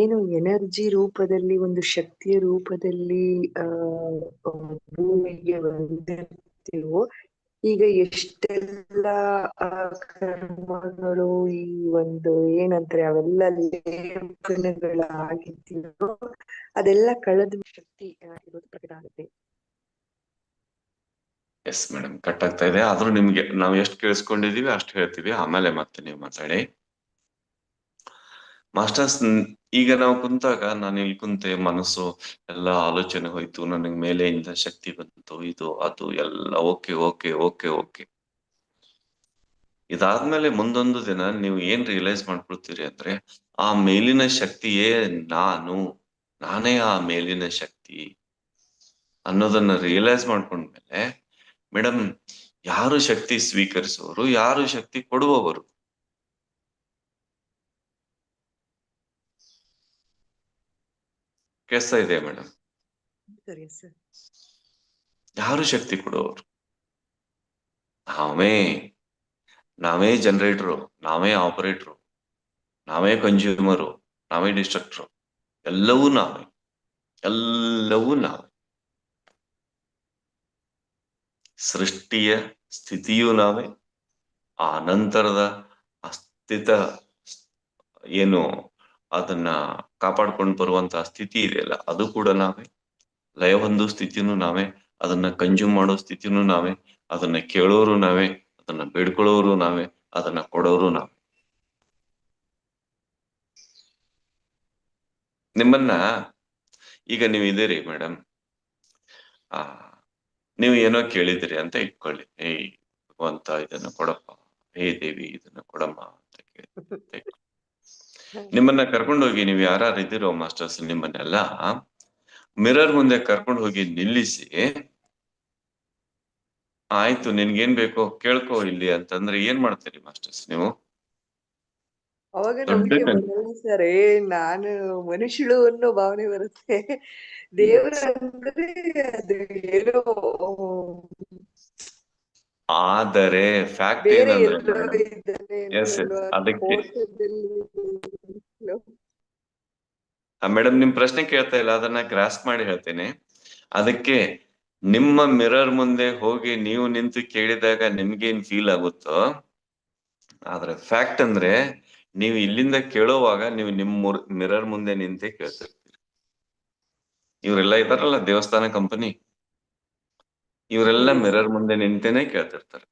ಏನು ಎನರ್ಜಿ ರೂಪದಲ್ಲಿ, ಒಂದು ಶಕ್ತಿಯ ರೂಪದಲ್ಲಿ ಭೂಮಿಗೆ ಬಂದಿರ್ತೀವೋ, ಈಗ ಎಷ್ಟೆಲ್ಲ ಕರ್ಮಗಳು, ಈ ಒಂದು ಏನಂತಾರೆ ಅವೆಲ್ಲ ಲೇಪನಗಳಾಗಿದ್ದೀವೋ ಅದೆಲ್ಲ ಕಳೆದ ಶಕ್ತಿ ಇರೋದು ಪ್ರಕಟ ಆಗುತ್ತೆ. ಎಸ್ ಮೇಡಮ್, ಕಟ್ ಆಗ್ತಾ ಇದೆ. ಆದ್ರೂ ನಿಮ್ಗೆ ನಾವು ಎಷ್ಟು ಕೇಳಿಸ್ಕೊಂಡಿದೀವಿ ಅಷ್ಟು ಹೇಳ್ತೀವಿ, ಆಮೇಲೆ ಮತ್ತೆ ನೀವು ಮಾತಾಡಿ. ಮಾಸ್ಟರ್ಸ್, ಈಗ ನಾವು ಕುಂತಾಗ ನಾನು ಇಲ್ಲಿ ಕುಂತೆ, ಮನಸ್ಸು ಎಲ್ಲ ಆಲೋಚನೆ ಹೋಯ್ತು, ನನಗ್ ಮೇಲೆಯಿಂದ ಶಕ್ತಿ ಬಂತು, ಇದು ಅದು ಎಲ್ಲ ಓಕೆ ಓಕೆ ಓಕೆ ಓಕೆ. ಇದಾದ್ಮೇಲೆ ಮುಂದೊಂದು ದಿನ ನೀವು ಏನ್ ರಿಯಲೈಸ್ ಮಾಡ್ಕೊಳ್ತೀರಿ ಅಂದ್ರೆ, ಆ ಮೇಲಿನ ಶಕ್ತಿಯೇ ನಾನೇ ಆ ಮೇಲಿನ ಶಕ್ತಿ ಅನ್ನೋದನ್ನ ರಿಯಲೈಸ್ ಮಾಡ್ಕೊಂಡ್ಮೇಲೆ ಮೇಡಮ್, ಯಾರು ಶಕ್ತಿ ಸ್ವೀಕರಿಸುವವರು, ಯಾರು ಶಕ್ತಿ ಕೊಡುವವರು? ಕೇಳ್ತಾ ಇದೆ ಮೇಡಮ್? ಸರಿ ಸರ್. ಯಾರು ಶಕ್ತಿ ಕೊಡುವವರು? ನಾವೇ ಜನರೇಟರು, ನಾವೇ ಆಪರೇಟರು, ನಾವೇ ಕನ್ಸ್ಯೂಮರು, ನಾವೇ ಡಿಸ್ಟ್ರಕ್ಟರು, ಎಲ್ಲವೂ ನಾವೇ, ಎಲ್ಲವೂ ನಾವೇ. ಸೃಷ್ಟಿಯ ಸ್ಥಿತಿಯೂ ನಾವೇ, ಆ ನಂತರದ ಅಸ್ತಿತ್ವ ಏನು ಅದನ್ನ ಕಾಪಾಡ್ಕೊಂಡು ಬರುವಂತಹ ಸ್ಥಿತಿ ಇದೆಯಲ್ಲ, ಅದು ಕೂಡ ನಾವೇ. ಲಯ ಹೊಂದೋ ಸ್ಥಿತಿನೂ ನಾವೇ, ಅದನ್ನ ಕನ್ಸ್ಯೂಮ್ ಮಾಡೋ ಸ್ಥಿತಿನೂ ನಾವೇ, ಅದನ್ನ ಕೇಳೋರು ನಾವೇ, ಅದನ್ನ ಬೇಡ್ಕೊಳ್ಳೋರು ನಾವೇ, ಅದನ್ನ ಕೊಡೋರು ನಾವೇ. ನಿಮ್ಮನ್ನ ಈಗ ನೀವು ಇದೀರಿ ಮೇಡಮ್, ನೀವು ಏನೋ ಕೇಳಿದಿರಿ ಅಂತ ಇಟ್ಕೊಳ್ಳಿ. ಭಗವಂತ ಇದನ್ನ ಕೊಡಪ್ಪ, ದೇವಿ ಇದನ್ನ ಕೊಡಮ್ಮ ಅಂತ ಕೇಳಿ ನಿಮ್ಮನ್ನ ಕರ್ಕೊಂಡೋಗಿ, ನೀವು ಯಾರು ಇದ್ದೀರೋ ಮಾಸ್ಟರ್ಸ್, ನಿಮ್ಮನ್ನೆಲ್ಲ ಮಿರರ್ ಮುಂದೆ ಕರ್ಕೊಂಡು ಹೋಗಿ ನಿಲ್ಲಿಸಿ, ಆಯ್ತು ನಿನ್ಗೇನ್ ಬೇಕೋ ಕೇಳ್ಕೊ ಇಲ್ಲಿ ಅಂತಂದ್ರೆ ಏನ್ ಮಾಡ್ತೀರಿ ಮಾಸ್ಟರ್ಸ್ ನೀವು? ಅವಾಗ ನಮಗೆ ಬರಲ್ಲ ಸರ್, ನಾನು ಮನುಷ್ಯಳು ಅನ್ನೋ ಭಾವನೆ ಬರುತ್ತೆ. ದೇವರ ಅಂದ್ರೆ ಅದು ಏನೋ ಆದರೆ ಫ್ಯಾಕ್ಟ್ ಬೇರೆ ಏನಂದ್ರೆ ಎಲ್ಲೋ ಮೇಡಮ್, ಇದ್ದಾನೆ ಎಸ್ ಎಸ್ ಅದಕ್ಕೆ ಫೋಟೋದಲ್ಲಿ. ಮೇಡಮ್ ನಿಮ್ ಪ್ರಶ್ನೆ ಕೇಳ್ತಾ ಇಲ್ಲ, ಅದನ್ನ ಗ್ರಾಸ್ಪ್ ಮಾಡಿ ಹೇಳ್ತೇನೆ. ಅದಕ್ಕೆ ನಿಮ್ಮ ಮಿರರ್ ಮುಂದೆ ಹೋಗಿ ನೀವು ನಿಂತು ಕೇಳಿದಾಗ ನಿಮ್ಗೇನ್ ಫೀಲ್ ಆಗುತ್ತೋ, ಆದ್ರೆ ಫ್ಯಾಕ್ಟ್ ಅಂದ್ರೆ ನೀವು ಇಲ್ಲಿಂದ ಕೇಳೋವಾಗ ನೀವು ನಿಮ್ಮ ಮಿರರ್ ಮುಂದೆ ನಿಂತೆ ಕೇಳ್ತಿರ್ತೀರಿ. ಇವರೆಲ್ಲ ಇದಾರಲ್ಲ ದೇವಸ್ಥಾನ ಕಂಪನಿ, ಇವರೆಲ್ಲ ಮಿರರ್ ಮುಂದೆ ನಿಂತೇನೆ ಕೇಳ್ತಿರ್ತಾರೆ.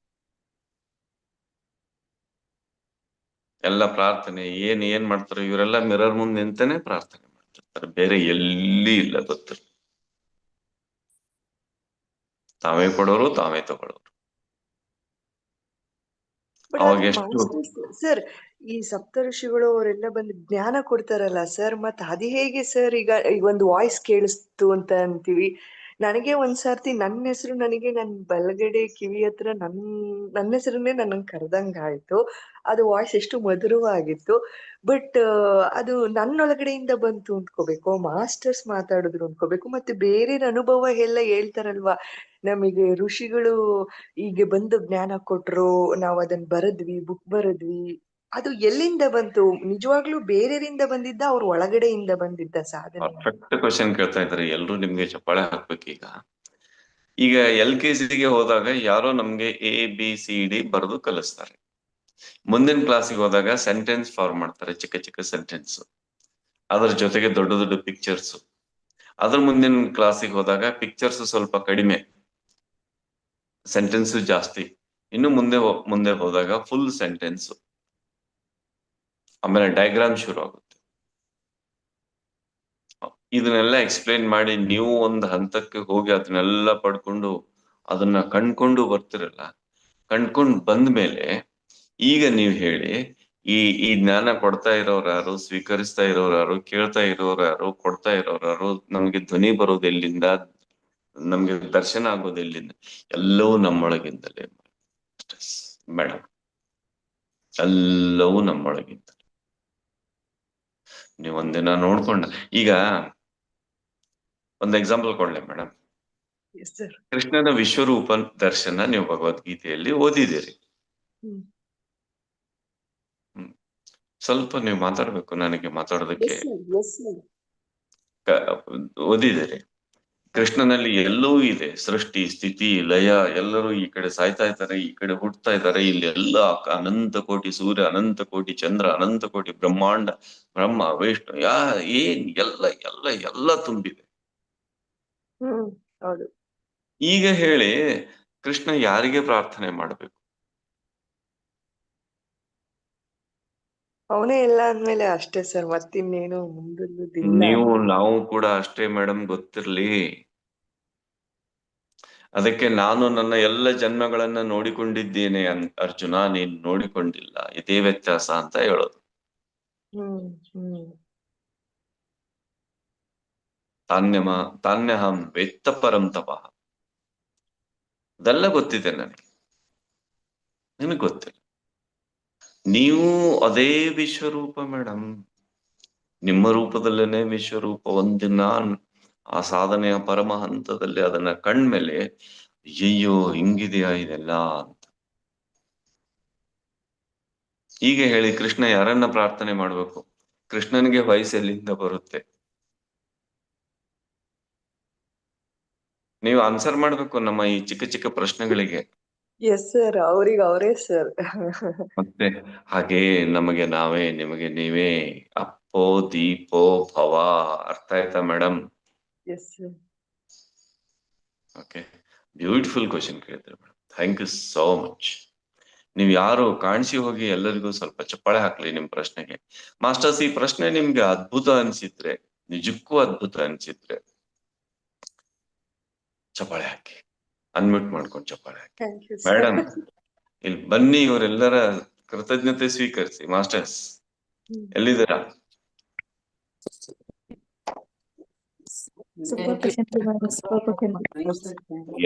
ಎಲ್ಲ ಪ್ರಾರ್ಥನೆ ಏನ್ ಮಾಡ್ತಾರೆ, ಇವರೆಲ್ಲ ಮಿರರ್ ಮುಂದೆ ನಿಂತೇನೆ ಪ್ರಾರ್ಥನೆ ಮಾಡ್ತಿರ್ತಾರೆ, ಬೇರೆ ಎಲ್ಲಿ ಇಲ್ಲ, ಗೊತ್ತಿಲ್ಲ. ತಾವೇ ಕೊಡೋರು, ತಾವೇ ತಗೊಳ್ಳೋರು. ಅವಾಗ ಎಷ್ಟು ಸರ್, ಈ ಸಪ್ತ ಋಷಿಗಳು ಅವರೆಲ್ಲ ಬಂದು ಜ್ಞಾನ ಕೊಡ್ತಾರಲ್ಲ ಸರ್, ಮತ್ ಅದು ಹೇಗೆ ಸರ್? ಈಗ ಒಂದು ವಾಯ್ಸ್ ಕೇಳಿಸ್ತು ಅಂತ ಅಂತೀವಿ, ನನಗೆ ಒಂದ್ಸರ್ತಿ ನನ್ನ ಹೆಸರು ನನಗೆ ನನ್ ಬಲಗಡೆ ಕಿವಿ ಹತ್ರ ನನ್ನ ಹೆಸರನ್ನೇ ನನಗೆ ಕರೆದಂಗ ಆಯ್ತು. ಅದು ವಾಯ್ಸ್ ಎಷ್ಟು ಮಧುರವಾಗಿತ್ತು. ಬಟ್ ಅದು ನನ್ನೊಳಗಡೆಯಿಂದ ಬಂತು ಅಂದ್ಕೋಬೇಕು, ಮಾಸ್ಟರ್ಸ್ ಮಾತಾಡಿದ್ರು ಅಂದ್ಕೋಬೇಕು, ಮತ್ತೆ ಬೇರೆ ಅನುಭವ ಎಲ್ಲ ಹೇಳ್ತಾರಲ್ವಾ, ನಮಗೆ ಋಷಿಗಳು ಹೀಗೆ ಬಂದು ಜ್ಞಾನ ಕೊಟ್ರು, ನಾವ್ ಅದನ್ನ ಬರದ್ವಿ, ಬುಕ್ ಬರದ್ವಿ, ಅದು ಎಲ್ಲಿಂದ ಬಂತು? ನಿಜವಾಗ್ಲೂ ಬೇರೆಯವರಿಂದ ಬಂದಿದ್ದ, ಅವ್ರ ಒಳಗಡೆಯಿಂದ ಬಂದಿದ್ದ ಸಾಧನೆ? ಪರ್ಫೆಕ್ಟ್ ಕ್ವಶನ್ ಕೇಳ್ತಾ ಇದ್ದಾರೆ. ಎಲ್ರು ನಿಮ್ಗೆ ಚಪ್ಪಾಳೆ ಹಾಕ್ಬೇಕೀಗ. ಈಗ LKG ಹೋದಾಗ ಯಾರೋ ನಮ್ಗೆ ABCD ಬರೆದು ಕಲಿಸ್ತಾರೆ. ಮುಂದಿನ ಕ್ಲಾಸಿಗೆ ಹೋದಾಗ ಸೆಂಟೆನ್ಸ್ ಫಾರ್ಮ್ ಮಾಡ್ತಾರೆ, ಚಿಕ್ಕ ಚಿಕ್ಕ ಸೆಂಟೆನ್ಸ್. ಅದರ ಜೊತೆಗೆ ದೊಡ್ಡ ದೊಡ್ಡ ಪಿಕ್ಚರ್ಸ್. ಅದ್ರ ಮುಂದಿನ ಕ್ಲಾಸಿಗೆ ಹೋದಾಗ ಪಿಕ್ಚರ್ಸ್ ಸ್ವಲ್ಪ ಕಡಿಮೆ, ಸೆಂಟೆನ್ಸ್ ಜಾಸ್ತಿ. ಇನ್ನು ಮುಂದೆ ಹೋದಾಗ ಫುಲ್ ಸೆಂಟೆನ್ಸ್, ಆಮೇಲೆ ಡಯಾಗ್ರಾಮ್ ಶುರು ಆಗುತ್ತೆ. ಇದನ್ನೆಲ್ಲ ಎಕ್ಸ್ಪ್ಲೇನ್ ಮಾಡಿ ನೀವು ಒಂದು ಹಂತಕ್ಕೆ ಹೋಗಿ ಅದನ್ನೆಲ್ಲ ಪಡ್ಕೊಂಡು ಅದನ್ನ ಕಂಡ್ಕೊಂಡು ಬರ್ತಿರಲ್ಲ. ಕಂಡ್ಕೊಂಡ್ ಬಂದ್ಮೇಲೆ ಈಗ ನೀವ್ ಹೇಳಿ, ಈ ಜ್ಞಾನ ಕೊಡ್ತಾ ಇರೋರು ಯಾರು, ಸ್ವೀಕರಿಸ್ತಾ ಇರೋರು ಯಾರು, ಕೇಳ್ತಾ ಇರೋರು ಯಾರು, ಕೊಡ್ತಾ ಇರೋರು ಯಾರು, ನಮ್ಗೆ ಧ್ವನಿ ಬರೋದು ಎಲ್ಲಿಂದ, ನಮ್ಗೆ ದರ್ಶನ ಆಗೋದು ಎಲ್ಲಿಂದ? ಎಲ್ಲವೂ ನಮ್ಮೊಳಗಿಂದಲೇ ಮೇಡಮ್, ಎಲ್ಲವೂ ನಮ್ಮೊಳಗಿಂದ. ನೀವು ಒಂದಿನ ನೋಡ್ಕೊಂಡ, ಈಗ ಒಂದು ಎಕ್ಸಾಂಪಲ್ ಕೊಡ್ಲೆ ಮೇಡಮ್. Yes, sir. ಕೃಷ್ಣನ ವಿಶ್ವರೂಪ ದರ್ಶನ ನೀವು ಭಗವದ್ಗೀತೆಯಲ್ಲಿ ಓದಿದ್ದೀರಿ. ಸ್ವಲ್ಪ ನೀವು ಮಾತಾಡ್ಬೇಕು, ನನಗೆ ಮಾತಾಡೋದಕ್ಕೆ. Yes, sir. Yes, sir. ಓದಿದ್ದೀರಿ. ಕೃಷ್ಣನಲ್ಲಿ ಎಲ್ಲವೂ ಇದೆ, ಸೃಷ್ಟಿ, ಸ್ಥಿತಿ, ಲಯ. ಎಲ್ಲರೂ ಈ ಕಡೆ ಸಾಯ್ತಾ ಇದ್ದಾರೆ, ಈ ಕಡೆ ಹುಟ್ಟತಾ ಇದ್ದಾರೆ. ಇಲ್ಲಿ ಎಲ್ಲ ಅನಂತ ಕೋಟಿ ಸೂರ್ಯ, ಅನಂತ ಕೋಟಿ ಚಂದ್ರ, ಅನಂತ ಕೋಟಿ ಬ್ರಹ್ಮಾಂಡ, ಬ್ರಹ್ಮ ವಿಷ್ಣು, ಏನ್ ಎಲ್ಲ ಎಲ್ಲ ಎಲ್ಲ ತುಂಬಿದೆ. ಹೌದು. ಈಗ ಹೇಳಿ, ಕೃಷ್ಣ ಯಾರಿಗೆ ಪ್ರಾರ್ಥನೆ ಮಾಡ್ಬೇಕು? ಅವನೇ ಎಲ್ಲ ಅಂದ್ಮೇಲೆ ಅಷ್ಟೇ ಸರ್, ಮತ್ತಿನ್ನೇನು ಮುಂದಿಲ್ಲ. ನಾವು ಕೂಡ ಅಷ್ಟೇ ಮೇಡಮ್, ಗೊತ್ತಿರ್ಲಿ. ಅದಕ್ಕೆ ನಾನು ನನ್ನ ಎಲ್ಲ ಜನ್ಮಗಳನ್ನ ನೋಡಿಕೊಂಡಿದ್ದೇನೆ ಅರ್ಜುನ, ನೀನ್ ನೋಡಿಕೊಂಡಿಲ್ಲ, ಇದೇ ವ್ಯತ್ಯಾಸ ಅಂತ ಹೇಳೋದು. ತಾನ್ಯಹಂ ವೇತ್ತ ಪರಂ ತಪಃ. ಅದೆಲ್ಲ ಗೊತ್ತಿದೆ ನನಗೆ, ನಿನಗ್ ಗೊತ್ತಿಲ್ಲ. ನೀವು ಅದೇ ವಿಶ್ವರೂಪ ಮೇಡಮ್, ನಿಮ್ಮ ರೂಪದಲ್ಲೇನೆ ವಿಶ್ವರೂಪ. ಒಂದಿನ ಆ ಸಾಧನೆಯ ಪರಮ ಹಂತದಲ್ಲಿ ಅದನ್ನ ಕಂಡ್ಮೇಲೆ ಅಯ್ಯಯ್ಯೋ ಹಿಂಗಿದೆಯಾ ಇದೆಲ್ಲ ಅಂತ. ಈಗ ಹೇಳಿ, ಕೃಷ್ಣ ಯಾರನ್ನ ಪ್ರಾರ್ಥನೆ ಮಾಡ್ಬೇಕು? ಕೃಷ್ಣನಿಗೆ ವಯಸ್ಸೆಲ್ಲಿಂದ ಬರುತ್ತೆ? ನೀವು ಆನ್ಸರ್ ಮಾಡ್ಬೇಕು ನಮ್ಮ ಈ ಚಿಕ್ಕ ಚಿಕ್ಕ ಪ್ರಶ್ನೆಗಳಿಗೆ. ಎಸ್ ಸರ್, ಅವ್ರಿಗೆ ಅವರೇ ಸರ್. ಮತ್ತೆ ಹಾಗೆ ನಮಗೆ ನಾವೇ, ನಿಮಗೆ ನೀವೇ, ಅಪ್ಪೋ ದೀಪೋ ಭವ. ಅರ್ಥ ಆಯ್ತಾ madam? Yes sir. Okay, beautiful question ಕೇಳಿದ್ರಿ madam. Thank you so much. ನೀವ್ ಯಾರು ಕಾಣಿಸಿ ಹೋಗಿ ಎಲ್ಲರಿಗೂ ಸ್ವಲ್ಪ ಚಪ್ಪಾಳೆ ಹಾಕ್ಲಿ ನಿಮ್ ಪ್ರಶ್ನೆಗೆ. ಮಾಸ್ಟರ್ಸ್, ಈ ಪ್ರಶ್ನೆ ನಿಮ್ಗೆ ಅದ್ಭುತ ಅನ್ಸಿದ್ರೆ, ನಿಜಕ್ಕೂ ಅದ್ಭುತ ಅನ್ಸಿದ್ರೆ ಚಪ್ಪಾಳೆ ಹಾಕಿ, ಅನ್ಮ್ಯೂಟ್ ಮಾಡ್ಕೊಂಡು ಚಪ್ಪಾಳೆ ಹಾಕಿ. ಮೇಡಮ್ ಇಲ್ಲಿ ಬನ್ನಿ, ಇವರೆಲ್ಲರ ಕೃತಜ್ಞತೆ ಸ್ವೀಕರಿಸಿ. ಮಾಸ್ಟರ್ಸ್ ಎಲ್ಲಿದ್ದೀರಾ?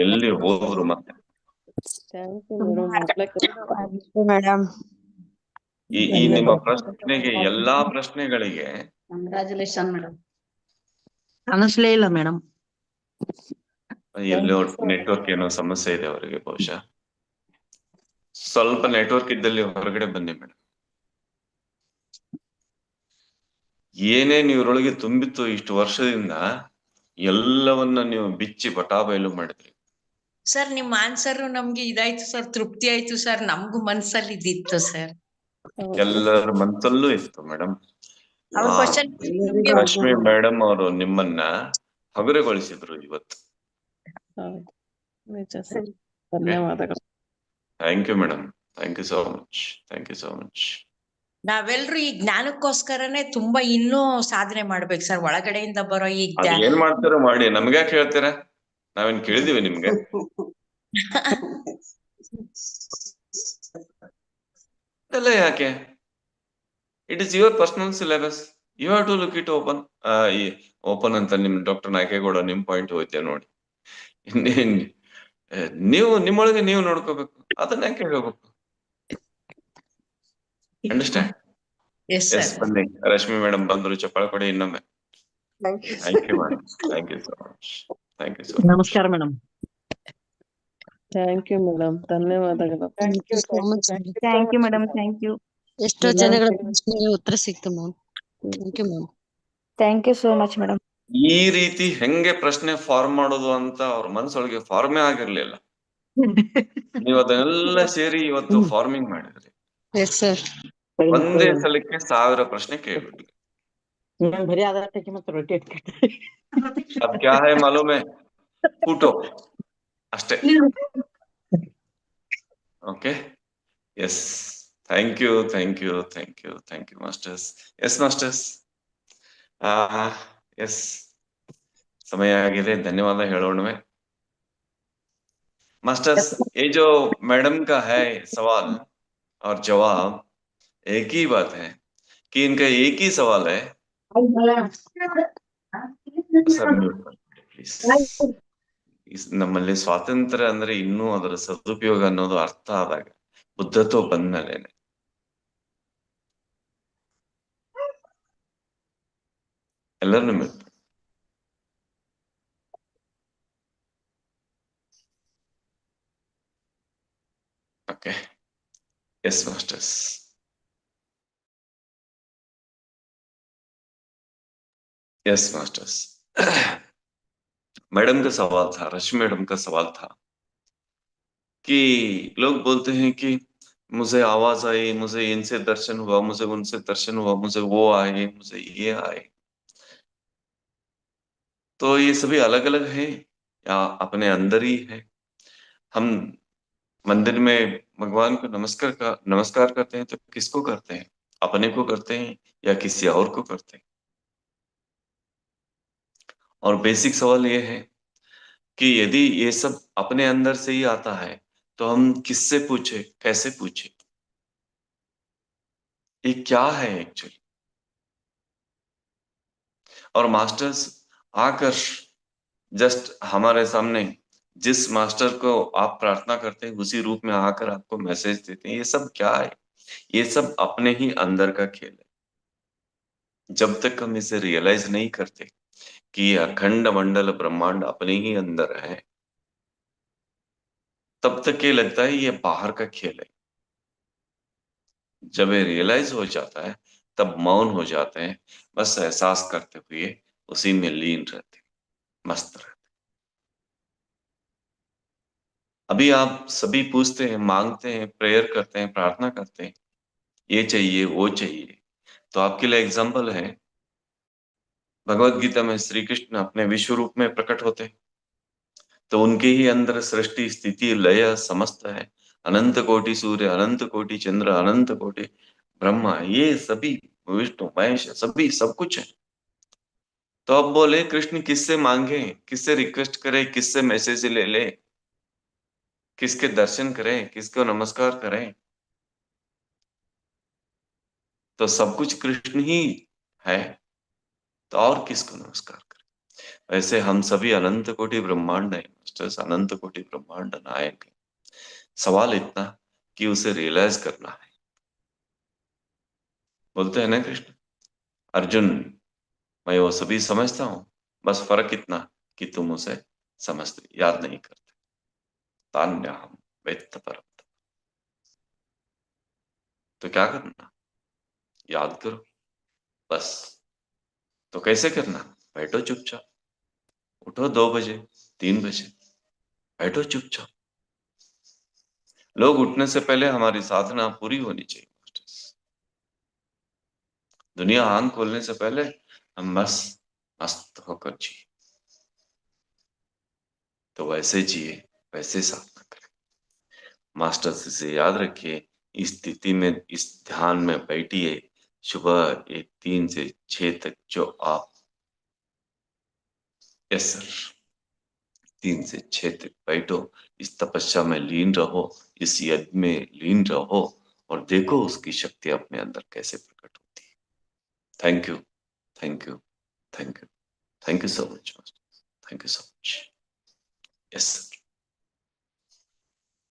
ಎಲ್ಲಿ ಹೋದ್ರು ಮತ್ತೆ? ಈ ನಿಮ್ಮ ಪ್ರಶ್ನೆಗೆ, ಎಲ್ಲಾ ಪ್ರಶ್ನೆಗಳಿಗೆ ಕಂಗ್ರಾಚುಲೇಷನ್ ಮೇಡಮ್. ಅನಿಸ್ಲೇ ಇಲ್ಲ ಮೇಡಮ್. ಎಲ್ಲೋ ನೆಟ್ವರ್ಕ್ ಏನೋ ಸಮಸ್ಯೆ ಇದೆ ಅವರಿಗೆ ಬಹುಶಃ. ಸ್ವಲ್ಪ ನೆಟ್ವರ್ಕ್ ಇದ್ದಲ್ಲಿ ಹೊರಗಡೆ ಬನ್ನಿ ಮೇಡಮ್. ಏನೇನ್ ಇವ್ರೊಳಗೆ ತುಂಬಿತ್ತು ಇಷ್ಟು ವರ್ಷದಿಂದ, ಎಲ್ಲವನ್ನ ನೀವು ಬಿಚ್ಚಿ ಬಟಾಬಯಲು ಮಾಡಿದ್ರಿ. ಸರ್ ನಿಮ್ ಆನ್ಸರ್ ನಮ್ಗೆ ಇದಾಯ್ತು ಸರ್, ತೃಪ್ತಿ ಆಯ್ತು ಸರ್. ನಮ್ಗೂ ಮನ್ಸಲ್ಲಿ ಇದ್ದಿತ್ತು ಸರ್. ಎಲ್ಲರ ಮನಸ್ಸಲ್ಲೂ ಇತ್ತು ಮೇಡಮ್. ಅವ್ರ ಕ್ವಶನ್ ರಶ್ಮಿ ಮೇಡಮ್ ಅವರು ನಿಮ್ಮನ್ನ ಹಗುರಗೊಳಿಸಿದ್ರು ಇವತ್ತು. ಧನ್ಯವಾದಗಳು. Thank you madam, thank you so much, thank you so much. ನಾವೆಲ್ರು ಈ ಜ್ಞಾನಕ್ಕೋಸ್ಕರನೇ ತುಂಬಾ ಇನ್ನೂ ಸಾಧನೆ ಮಾಡ್ಬೇಕು ಸರ್. ಒಳಗಡೆಯಿಂದ ಬರೋ ಈ ಏನ್ ಮಾಡ್ತೀರೋ ಮಾಡಿ, ನಮ್ಗ್ಯಾಕೆ ಹೇಳ್ತೀರಾ? ನಾವೇನ್ ಕೇಳಿದೀವಿ ನಿಮ್ಗೆ? ಅದೆಲ್ಲ ಯಾಕೆ? It is your personal syllabus, you have to look it open. Open ಅಂತ ನಿಮ್ ಡಾಕ್ಟರ್ ನಾಯಕೇಗೌಡ ನಿಮ್ ಪಾಯಿಂಟ್ ಹೋಯ್ತೆ ನೋಡಿ. ನೀವು ನಿಮ್ಮೊಳಗೆ ನೀವು ನೋಡ್ಕೋಬೇಕು, ಅದನ್ನ ಯಾಕೆ ಹೇಳ್ಬೇಕು? ಅಂಡರ್ಸ್ಟ್ಯಾಂಡ್? ಎಸ್, ಬನ್ನಿ. ರಶ್ಮಿ ಮೇಡಮ್ ಬಂದ್ರು, ಚಪ್ಪಾಳೆ ಕೊಡಿ ಇನ್ನೊಮ್ಮೆ. Thank you madam, thank you so much, thank you so much. ನಮಸ್ಕಾರ ಮೇಡಮ್. ಥ್ಯಾಂಕ್ ಯು ಮೇಡಮ್, ಧನ್ಯವಾದಗಳು. Thank you madam, thank you. ಎಷ್ಟೋ ಜನಗಳ ಪ್ರಶ್ನೆಗೆ ಉತ್ತರ ಸಿಕ್ತು ma'am. Thank you ma'am. Thank you so much madam. ಈ ರೀತಿ ಹೆಂಗೆ ಪ್ರಶ್ನೆ ಫಾರ್ಮ್ ಮಾಡೋದು ಅಂತ ಅವ್ರ ಮನಸ್ಸೊಳಗೆ ಫಾರ್ಮೇ ಆಗಿರ್ಲಿಲ್ಲ. ನೀವು ಅದನ್ನೆಲ್ಲ ಸೇರಿ ಇವತ್ತು ಫಾರ್ಮಿಂಗ್ ಮಾಡಿದ್ರಿ. Yes sir. ಒಂದೇ ಸಲಕ್ಕೆ 1000 ಪ್ರಶ್ನೆ ಕೇಳ್ಬಿಟ್ರಿ. मैं भरी आधार थे कि मत रोटेट करते अब क्या है मालूम है, फूटो अष्टे। Okay, yes, thank you thank you thank you thank you masters. Yes masters, yes, ಸಮಯ ಆಗಿದೆ, ಧನ್ಯವಾದ ಹೇಳೋಣ मास्टर्स। ये जो मैडम का है सवाल और जवाब एक ही बात है कि इनका एक ही सवाल है। सर प्लीज, ನಮ್ಮಲ್ಲಿ ಸ್ವಾತಂತ್ರ್ಯ ಅಂದ್ರೆ ಇನ್ನೂ ಅದರ ಸದುಪಯೋಗ ಅನ್ನೋದು ಅರ್ಥ ಆದಾಗ, ಬುದ್ಧತ್ವ ಬಂದ್ಮೇಲೆನೆ. ಎಲ್ಲರೂ okay, yes masters. Yes masters. Madam का सवाल था, रश्मि मैडम का सवाल था कि लोग बोलते हैं कि मुझे आवाज आई, मुझे इनसे दर्शन हुआ, मुझे उनसे दर्शन हुआ, मुझे वो आए, मुझे ये आए। तो ये सभी अलग अलग है या अपने अंदर ही है? हम मंदिर में भगवान को नमस्कार करते हैं तो किसको करते हैं? अपने को करते हैं या किसी और को करते हैं? और बेसिक सवाल ये है कि यदि ये सब अपने अंदर से ही आता है तो हम किससे पूछे, कैसे पूछे, ये क्या है एक्चुअली? और मास्टर्स आकर जस्ट हमारे सामने जिस मास्टर को आप प्रार्थना करते हैं उसी रूप में आकर आपको मैसेज देते हैं, ये सब क्या है? ये सब अपने ही अंदर का खेल है। जब तक हम इसे रियलाइज नहीं करते कि ये अखंड मंडल ब्रह्मांड अपने ही अंदर है, तब तक ये लगता है ये बाहर का खेल है। जब ये रियलाइज हो जाता है तब मौन हो जाते हैं, बस एहसास करते हुए उसी में लीन रहते, मस्त रहते। अभी आप सभी पूछते हैं, मांगते हैं, प्रेयर करते हैं, प्रार्थना करते हैं, ये चाहिए वो चाहिए। तो आपके लिए एग्जाम्पल है, भगवत गीता में श्री कृष्ण अपने विश्व रूप में प्रकट होते हैं तो उनके ही अंदर सृष्टि स्थिति लय समस्त है। अनंत कोटि सूर्य, अनंत कोटि चंद्र, अनंत कोटि ब्रह्मा, ये सभी विष्णु महेश सभी सब कुछ है। तो अब बोले कृष्ण किससे मांगे, किससे रिक्वेस्ट करे, किससे मैसेज ले ले, किसके दर्शन करें, किसको नमस्कार करें? तो सब कुछ कृष्ण ही है, तो और किसको नमस्कार करें? वैसे हम सभी अनंत कोटि ब्रह्मांड है मास्टर्स, अनंत कोटि ब्रह्मांड नायक है। सवाल इतना कि उसे रियलाइज करना है। बोलते हैं ना कृष्ण, अर्जुन मैं वो सभी समझता हूं, बस फर्क इतना कि तुम उसे समझते याद नहीं करते। तान्याहम वेत्त परम। तो क्या करना? याद करो बस। तो कैसे करना? बैठो चुपचाप, उठो 2 बजे 3 बजे, बैठो चुपचाप। लोग उठने से पहले हमारी साधना पूरी होनी चाहिए मास्टर्स। दुनिया आंख खोलने से पहले हम बस मस्त होकर जिए। तो वैसे जिए, वैसे साधना करें मास्टर्स। इसे याद रखिए, इस स्थिति में, इस ध्यान में बैठिए सुबह 3 से 6 तक। जो आप, यस सर, 3 से 6 तक बैठो, इस तपस्या में लीन रहो, इस यज्ञ में लीन रहो और देखो उसकी शक्ति अपने अंदर कैसे प्रकट होती है। Thank you thank you thank you thank you so much, thank you so much. Yes.